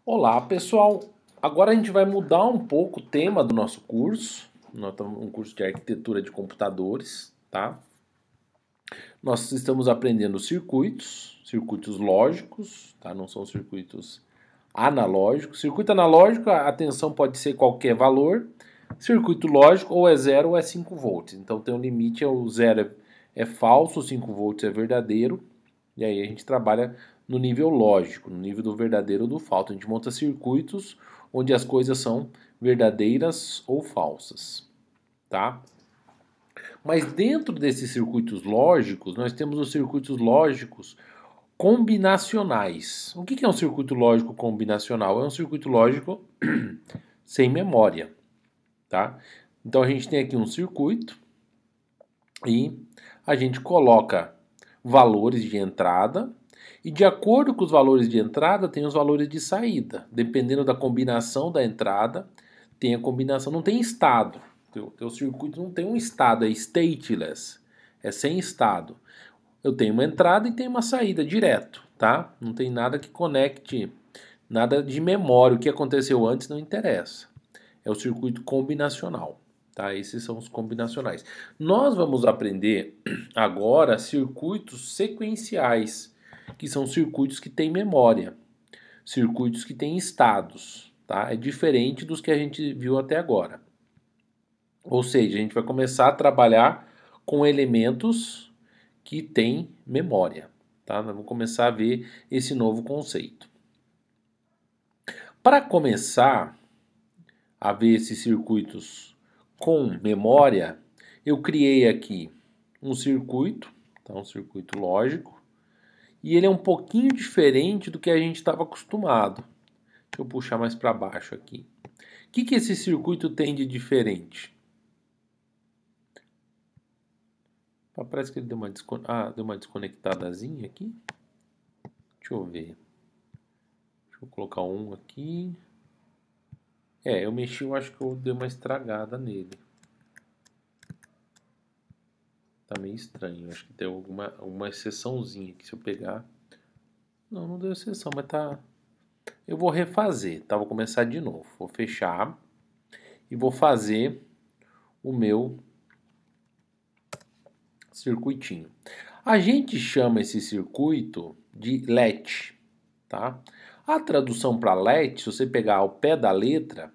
Olá, pessoal! Agora a gente vai mudar um pouco o tema do nosso curso. Nós estamos um curso de arquitetura de computadores, tá? Nós estamos aprendendo circuitos lógicos, tá? Não são circuitos analógicos. Circuito analógico, a tensão pode ser qualquer valor. Circuito lógico, ou é 0 ou é 5 volts. Então tem um limite, o 0 é falso, o 5 volts é verdadeiro. E aí a gente trabalha no nível lógico, no nível do verdadeiro ou do falso. A gente monta circuitos onde as coisas são verdadeiras ou falsas, tá? Mas dentro desses circuitos lógicos, nós temos os circuitos lógicos combinacionais. O que é um circuito lógico combinacional? É um circuito lógico sem memória, tá? Então a gente tem aqui um circuito e a gente coloca valores de entrada e de acordo com os valores de entrada tem os valores de saída. Dependendo da combinação da entrada, tem a combinação, não tem estado. Teu circuito não tem um estado, é stateless, é sem estado. Eu tenho uma entrada e tenho uma saída direto, tá? Não tem nada que conecte, nada de memória. O que aconteceu antes não interessa. É o circuito combinacional, tá? Esses são os combinacionais. Nós vamos aprender agora circuitos sequenciais, que são circuitos que têm memória, circuitos que têm estados, tá? É diferente dos que a gente viu até agora. Ou seja, a gente vai começar a trabalhar com elementos que têm memória, tá? Nós vamos começar a ver esse novo conceito. Para começar a ver esses circuitos com memória, eu criei aqui um circuito, tá? Um circuito lógico, e ele é um pouquinho diferente do que a gente estava acostumado. Deixa eu puxar mais para baixo aqui. O que esse circuito tem de diferente? Parece que ele deu uma desconectadazinha aqui. Deixa eu ver. Deixa eu colocar um aqui. Eu mexi, eu acho que eu dei uma estragada nele. Tá meio estranho. Acho que tem alguma exceçãozinha aqui. Se eu pegar. Não deu exceção, mas tá. Eu vou refazer, tá? Vou começar de novo. Vou fechar e vou fazer o meu circuitinho. A gente chama esse circuito de LET, tá? A tradução para LET, se você pegar ao pé da letra,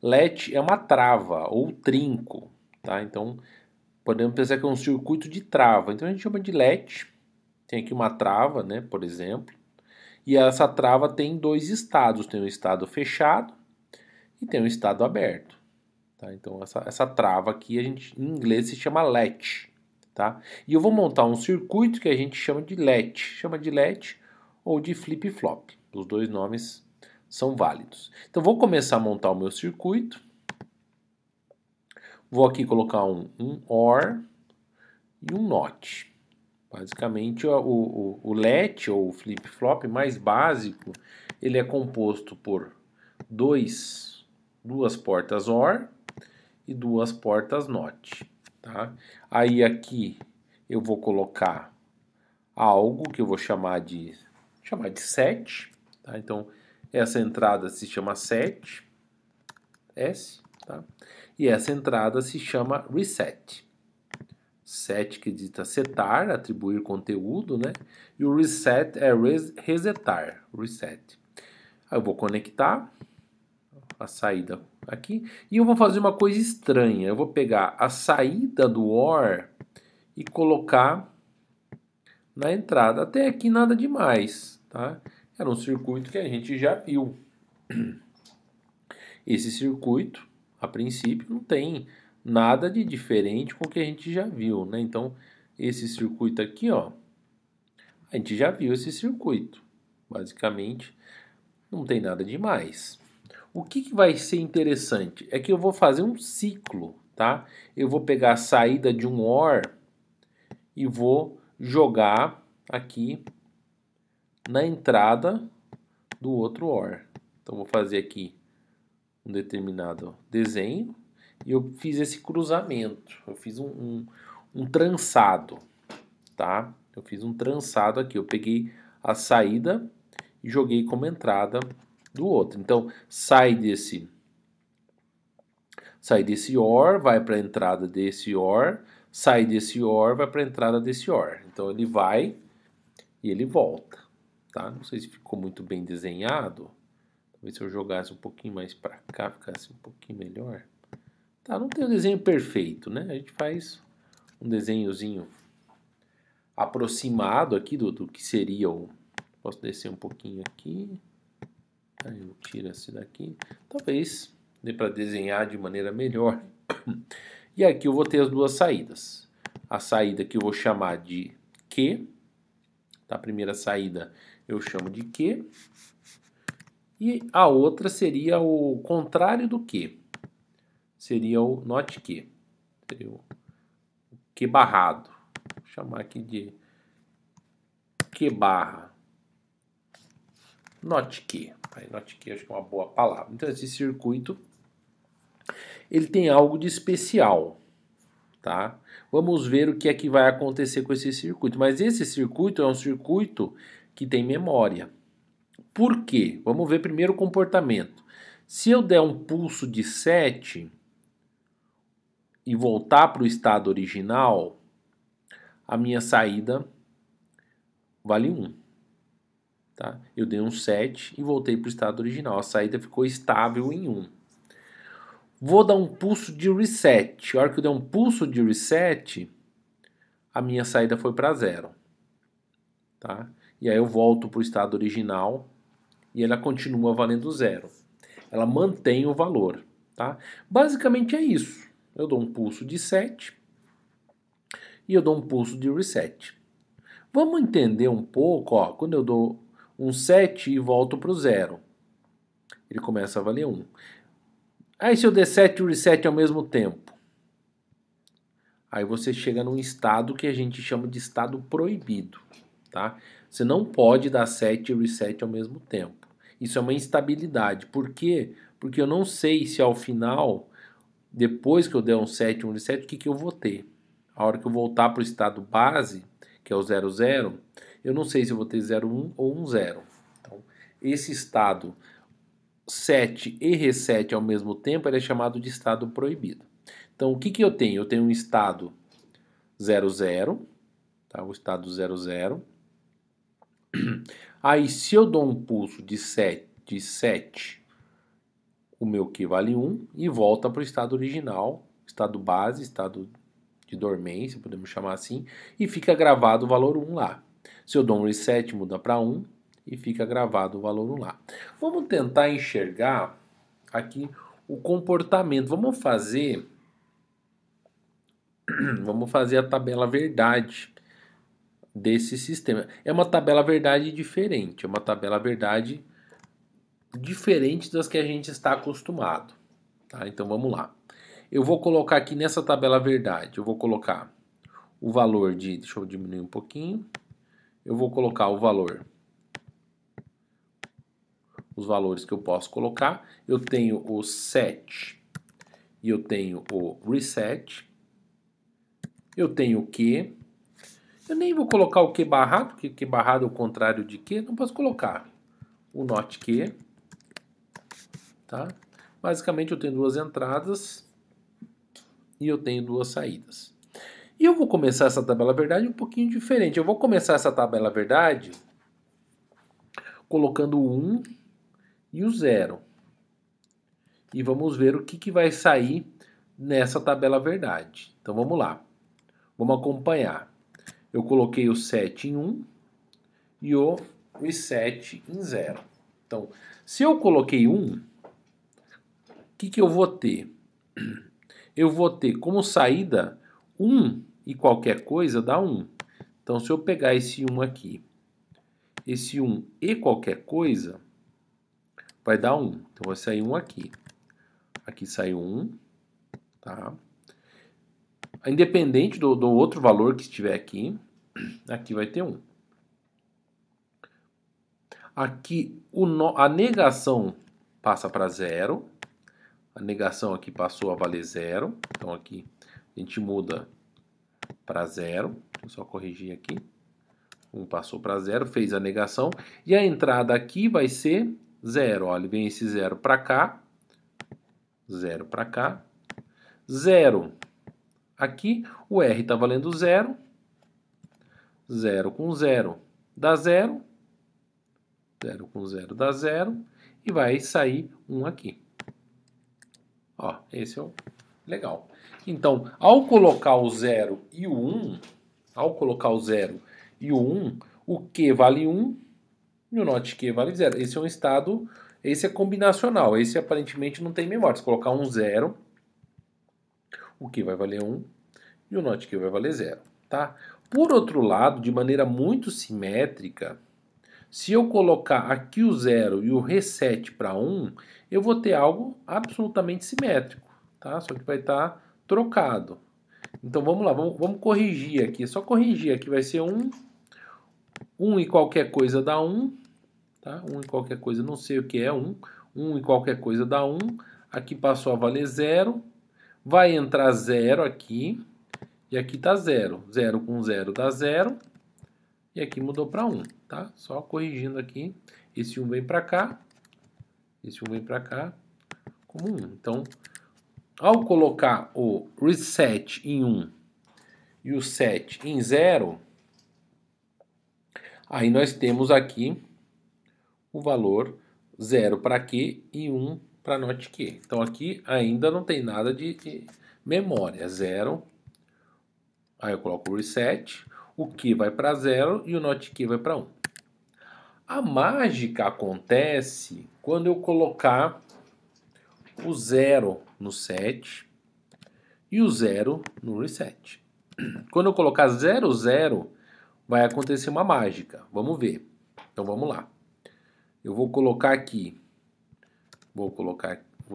LET é uma trava ou trinco, tá? Então, podemos pensar que é um circuito de trava. Então, a gente chama de LET. Tem aqui uma trava, né, por exemplo. E essa trava tem dois estados. Tem um estado fechado e tem um estado aberto. Tá? Então, essa trava aqui, em inglês, se chama LET. Tá? E eu vou montar um circuito que a gente chama de LET. Chama de LET ou de flip-flop. Os dois nomes são válidos. Então, vou começar a montar o meu circuito. Vou aqui colocar um OR e um NOT. Basicamente, o LET ou flip-flop mais básico, ele é composto por duas portas OR e duas portas NOT. Tá? Aí aqui eu vou colocar algo que eu vou chamar de set. Tá? Então, essa entrada se chama set, S, tá? E essa entrada se chama reset. Set que diz setar, atribuir conteúdo, né? E o reset é resetar, reset. Aí eu vou conectar a saída aqui e eu vou fazer uma coisa estranha. Eu vou pegar a saída do OR e colocar na entrada. Até aqui nada demais, tá? Era um circuito que a gente já viu. Esse circuito, a princípio, não tem nada de diferente com o que a gente já viu, né? Então, esse circuito aqui, ó, a gente já viu esse circuito. Basicamente, não tem nada demais. O que vai ser interessante é que eu vou fazer um ciclo, tá? Eu vou pegar a saída de um OR e vou jogar aqui na entrada do outro OR. Então, vou fazer aqui um determinado desenho e eu fiz esse cruzamento. Eu fiz um trançado, tá? Eu fiz um trançado aqui. Eu peguei a saída e joguei como entrada do outro. Então, sai desse OR, vai para a entrada desse OR, sai desse OR, vai para a entrada desse OR. Então, ele vai e ele volta, tá? Não sei se ficou muito bem desenhado. Talvez se eu jogasse um pouquinho mais para cá, ficasse um pouquinho melhor. Tá, não tem o desenho perfeito, né? A gente faz um desenhozinho aproximado aqui do que seria o... Posso descer um pouquinho aqui. Aí eu tiro esse daqui. Talvez dê para desenhar de maneira melhor. E aqui eu vou ter as duas saídas. A saída que eu vou chamar de Q. Tá? A primeira saída eu chamo de Q. E a outra seria o contrário do Q. Seria o not Q. Seria o Q barrado. Vou chamar aqui de Q barra. Not Q. Not Q acho que é uma boa palavra. Então esse circuito ele tem algo de especial. Tá? Vamos ver o que é que vai acontecer com esse circuito. Mas esse circuito é um circuito que tem memória. Por quê? Vamos ver primeiro o comportamento. Se eu der um pulso de 7 e voltar para o estado original, a minha saída vale 1. Tá? Eu dei um 7 e voltei para o estado original. A saída ficou estável em 1. Vou dar um pulso de reset. A hora que eu der um pulso de reset, a minha saída foi para 0. Tá? E aí eu volto para o estado original e ela continua valendo 0. Ela mantém o valor. Tá? Basicamente é isso. Eu dou um pulso de 7 e eu dou um pulso de reset. Vamos entender um pouco, ó, quando eu dou um 7 e volto para o 0, ele começa a valer 1. Aí se eu der 7 e reset ao mesmo tempo, aí você chega num estado que a gente chama de estado proibido. Tá? Você não pode dar 7 e reset ao mesmo tempo. Isso é uma instabilidade. Por quê? Porque eu não sei se ao final, depois que eu der um 7 e um reset, o que eu vou ter. A hora que eu voltar para o estado base, que é o 0, 0, eu não sei se eu vou ter 0, 1 ou 1, 0. Então, esse estado 7 e reset ao mesmo tempo ele é chamado de estado proibido. Então, o que eu tenho? Eu tenho um estado 0, 0, tá? O estado 0, 0. Aí, se eu dou um pulso de 7, o meu Q vale 1 e volta para o estado original, estado base, estado de dormência, podemos chamar assim, e fica gravado o valor 1 lá. Se eu dou um reset, muda para 1 e fica gravado o valor 1 lá. Vamos tentar enxergar aqui o comportamento. Vamos fazer a tabela verdade desse sistema. É uma tabela verdade diferente, é uma tabela verdade diferente das que a gente está acostumado. Tá? Então vamos lá. Eu vou colocar aqui nessa tabela verdade, eu vou colocar o valor de... Deixa eu diminuir um pouquinho. Eu vou colocar o valor... Os valores que eu posso colocar. Eu tenho o set e eu tenho o reset. Eu tenho o Q. Eu nem vou colocar o Q barrado, porque Q barrado é o contrário de Q. Não posso colocar o not Q. Tá? Basicamente eu tenho duas entradas e eu tenho duas saídas. E eu vou começar essa tabela verdade um pouquinho diferente. Eu vou começar essa tabela verdade colocando o 1 e o 0. E vamos ver o que vai sair nessa tabela verdade. Então vamos lá. Vamos acompanhar. Eu coloquei o 7 em 1 e o reset em 0. Então, se eu coloquei 1, o que eu vou ter? Eu vou ter como saída 1 e qualquer coisa dá 1. Então, se eu pegar esse 1 aqui, esse 1 e qualquer coisa, vai dar 1. Então, vai sair 1 aqui. Aqui saiu 1, tá? Independente do outro valor que estiver aqui, aqui vai ter 1. Aqui a negação passa para 0. A negação aqui passou a valer 0. Então aqui a gente muda para 0. Deixa eu só corrigir aqui. 1 passou para 0, fez a negação. E a entrada aqui vai ser 0. Olha, vem esse 0 para cá. 0 para cá. 0 aqui. O R está valendo 0. 0 com 0 dá 0. 0 com 0 dá 0. E vai sair 1 aqui. Ó, esse é o legal. Então, ao colocar o 0 e o 1, o Q vale 1 e o not Q vale 0. Esse é um estado, esse é combinacional. Esse aparentemente não tem memória. Se colocar um 0, o Q vai valer 1 e o not Q vai valer 0. Tá? Por outro lado, de maneira muito simétrica, se eu colocar aqui o 0 e o reset para 1, eu vou ter algo absolutamente simétrico. Tá? Só que vai estar trocado. Então vamos lá, vamos corrigir aqui. É só corrigir aqui, vai ser 1. 1 e qualquer coisa dá 1. Tá? 1 e qualquer coisa, não sei o que é 1. 1 e qualquer coisa dá 1. Aqui passou a valer 0. Vai entrar 0 aqui. E aqui está 0. 0 com 0 dá 0. E aqui mudou para 1. Tá? Só corrigindo aqui. Esse 1 vem para cá. Esse 1 vem para cá. Como 1. Então, ao colocar o reset em 1 e o set em 0, aí nós temos aqui o valor 0 para Q e 1 para not Q. Então aqui ainda não tem nada de memória. 0. Aí eu coloco o reset, o Q vai para 0 e o not Q vai para 1. A mágica acontece quando eu colocar o 0 no set e o 0 no reset. Quando eu colocar 0, 0, vai acontecer uma mágica. Vamos ver. Então vamos lá. Eu vou colocar aqui.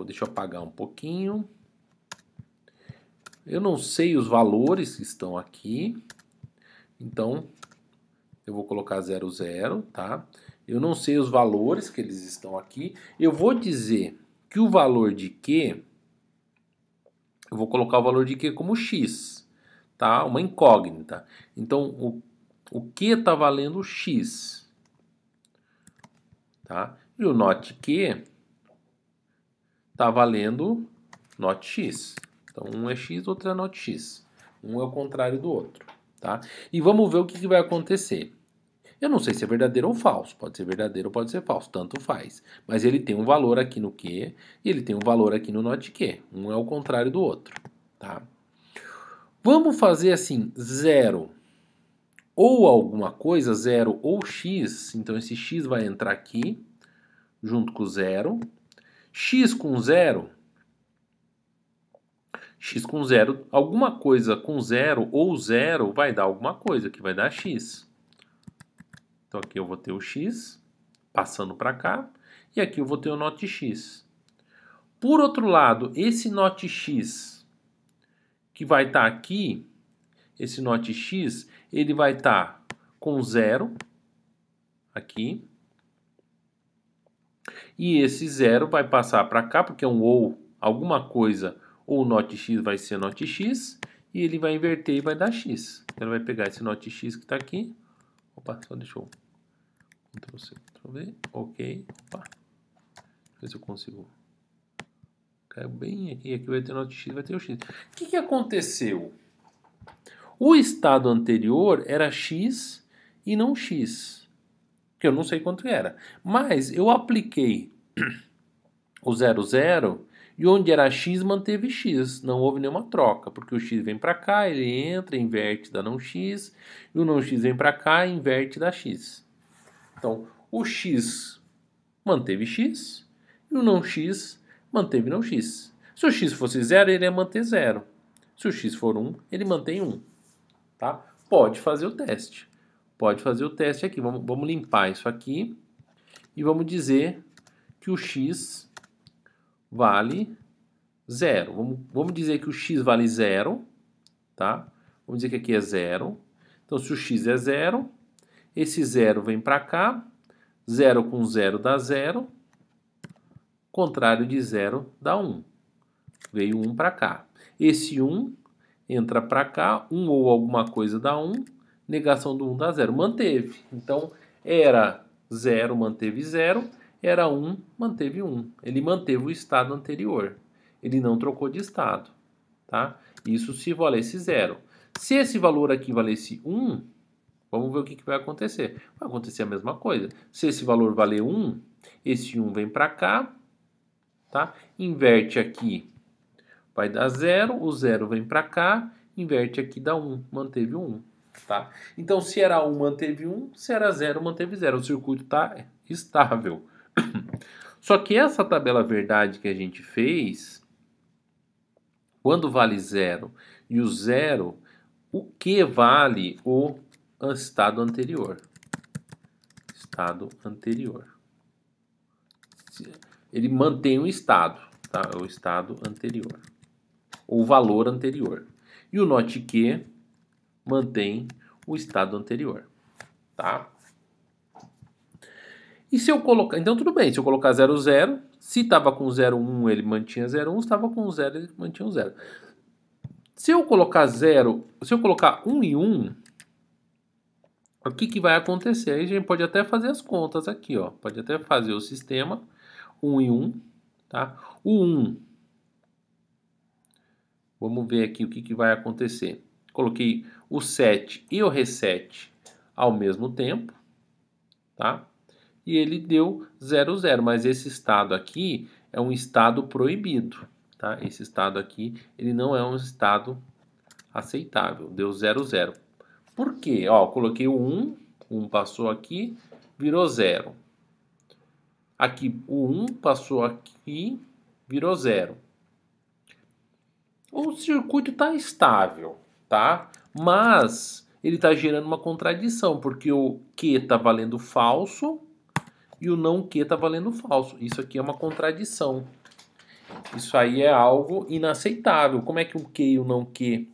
Deixa eu apagar um pouquinho. Eu não sei os valores que estão aqui. Então, eu vou colocar 0, 0, tá? Eu não sei os valores que eles estão aqui. Eu vou dizer que o valor de Q, eu vou colocar o valor de Q como X, tá? Uma incógnita. Então, o Q está valendo X, tá? E o not Q está valendo not X. Então, um é X, outro é not X. Um é o contrário do outro, tá? E vamos ver o que vai acontecer. Eu não sei se é verdadeiro ou falso. Pode ser verdadeiro ou pode ser falso. Tanto faz. Mas ele tem um valor aqui no Q e ele tem um valor aqui no not Q. Um é o contrário do outro, tá? Vamos fazer assim, 0 ou alguma coisa, 0 ou x. Então, esse x vai entrar aqui, junto com o 0. X com 0, alguma coisa com 0 ou 0 vai dar alguma coisa, que vai dar x. Então, aqui eu vou ter o x passando para cá, e aqui eu vou ter o not x. Por outro lado, esse not x que vai estar aqui, esse not x, ele vai estar com 0 aqui. E esse 0 vai passar para cá, porque é um ou alguma coisa, ou o not x vai ser not x, e ele vai inverter e vai dar x. Ele vai pegar esse not x que está aqui. Opa, só deixa eu... Ctrl+C, Ctrl+V, ok. Opa, ver se eu consigo... Caiu bem aqui, aqui vai ter not x, vai ter o x. O que aconteceu? O estado anterior era x e não x, que eu não sei quanto era. Mas eu apliquei o 0, 0, e onde era x, manteve x. Não houve nenhuma troca, porque o x vem para cá, ele entra, inverte, dá não x, e o não x vem para cá, inverte, dá x. Então, o x manteve x, e o não x manteve não x. Se o x fosse 0, ele ia manter 0. Se o x for 1, ele mantém 1. Tá? Pode fazer o teste. Pode fazer o teste aqui. Vamos limpar isso aqui. E vamos dizer que o x vale 0. Vamos dizer que o x vale 0. Tá? Vamos dizer que aqui é 0. Então, se o x é 0, esse 0 vem para cá. 0 com 0 dá 0. Contrário de 0 dá 1. Veio 1 para cá. Esse 1 entra para cá. 1 ou alguma coisa dá 1. Negação do 1 dá 0. Manteve. Então, era 0, manteve 0. era 1, manteve 1. Ele manteve o estado anterior. Ele não trocou de estado, tá? Isso se valesse 0. Se esse valor aqui valesse 1, vamos ver o que vai acontecer. Vai acontecer a mesma coisa. Se esse valor valer 1, esse 1 vem para cá, tá? Inverte aqui, vai dar 0, o 0 vem para cá, inverte aqui, dá 1, manteve o 1, tá? Então, se era 1, manteve 1, se era 0, manteve 0. O circuito está estável. Só que essa tabela verdade que a gente fez, quando vale 0 e o 0, o que vale o estado anterior? Estado anterior. Ele mantém o estado, tá? O estado anterior. O valor anterior. E o note que mantém o estado anterior, tá? E se eu colocar... Então, tudo bem. Se eu colocar 0, 0, se estava com 0, 1, ele mantinha 0, 1. Se estava com 0, ele mantinha 0. Se eu colocar 0... Se eu colocar 1 e 1, o que vai acontecer? Aí a gente pode até fazer as contas aqui, ó. Pode até fazer o sistema 1 e 1, tá? O 1... Vamos ver aqui o que vai acontecer. Coloquei o set e o reset ao mesmo tempo, tá? E ele deu 0, 0, mas esse estado aqui é um estado proibido, tá? Esse estado aqui, ele não é um estado aceitável, deu 0, 0. Por quê? Ó, coloquei o 1 passou aqui, virou 0. Aqui, o 1 passou aqui, virou 0. O circuito está estável, tá? Mas ele está gerando uma contradição, porque o Q está valendo falso e o não Q está valendo falso. Isso aqui é uma contradição. Isso aí é algo inaceitável. Como é que o Q e o não Q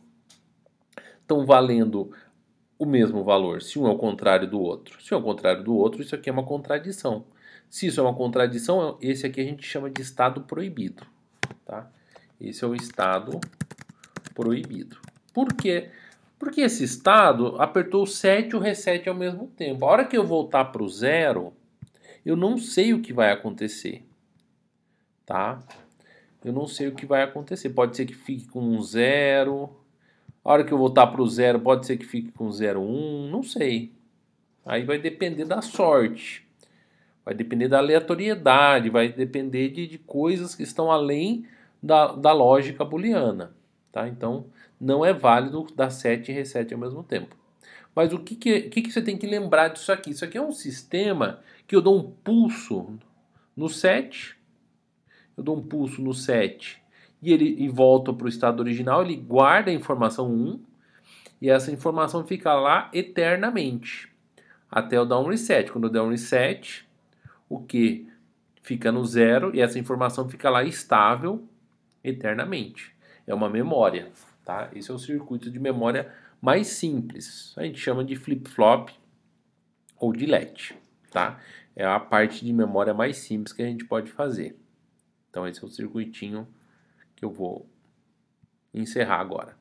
estão valendo o mesmo valor, se um é o contrário do outro? Se um é o contrário do outro, isso aqui é uma contradição. Se isso é uma contradição, esse aqui a gente chama de estado proibido, tá? Esse é o estado proibido. Por quê? Porque esse estado apertou o 7 e o reset ao mesmo tempo. A hora que eu voltar para o 0, eu não sei o que vai acontecer, tá? Eu não sei o que vai acontecer. Pode ser que fique com um 0. A hora que eu voltar para o 0, pode ser que fique com 0, 1. Não sei. Aí vai depender da sorte. Vai depender da aleatoriedade. Vai depender de coisas que estão além da lógica booleana. Tá? Então, não é válido dar set e reset ao mesmo tempo. Mas o que você tem que lembrar disso aqui? Isso aqui é um sistema que eu dou um pulso no set. Eu dou um pulso no set e volta para o estado original. Ele guarda a informação 1 e essa informação fica lá eternamente. Até eu dar um reset. Quando eu der um reset, o que fica no 0 e essa informação fica lá estável eternamente. É uma memória, tá? Esse é o circuito de memória mais simples. A gente chama de flip-flop ou de LED, tá? É a parte de memória mais simples que a gente pode fazer. Então esse é o circuitinho que eu vou encerrar agora.